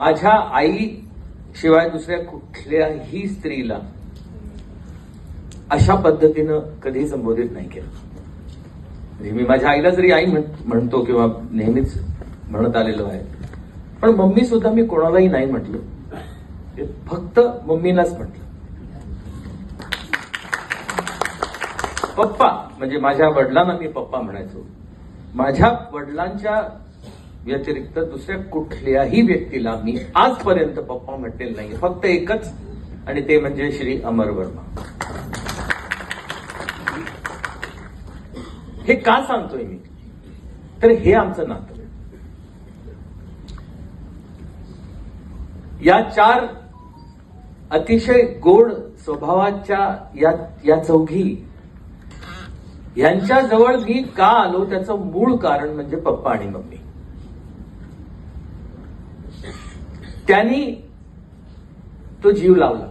माझ्या आई शिवाय दुसऱ्या कुठल्याही स्त्रीला अशा पद्धतीनं कधी संबोधित नाही केलं. म्हणजे मी माझ्या आईला जरी आई म्हणतो किंवा नेहमीच म्हणत आलेलो आहे, पण मम्मी सुद्धा मी कोणालाही नाही म्हटलं, फक्त मम्मीलाच म्हटलं. पप्पा म्हणजे माझ्या वडिलांना मी पप्पा म्हणायचो. माझ्या वडिलांच्या व्यतिरिक्त दुसऱ्या कुठल्याही व्यक्तीला मी आजपर्यंत पप्पा म्हटलेलं नाही, फक्त एकच, आणि ते म्हणजे श्री अमर वर्मा. हे का सांगतोय मी, तर हे आमचं नातं. या चार अतिशय गोड स्वभावाच्या या चौघी यांच्याजवळ मी का आलो त्याचं मूळ कारण म्हणजे पप्पा आणि मम्मी. त्यांनी तो जीव लावला.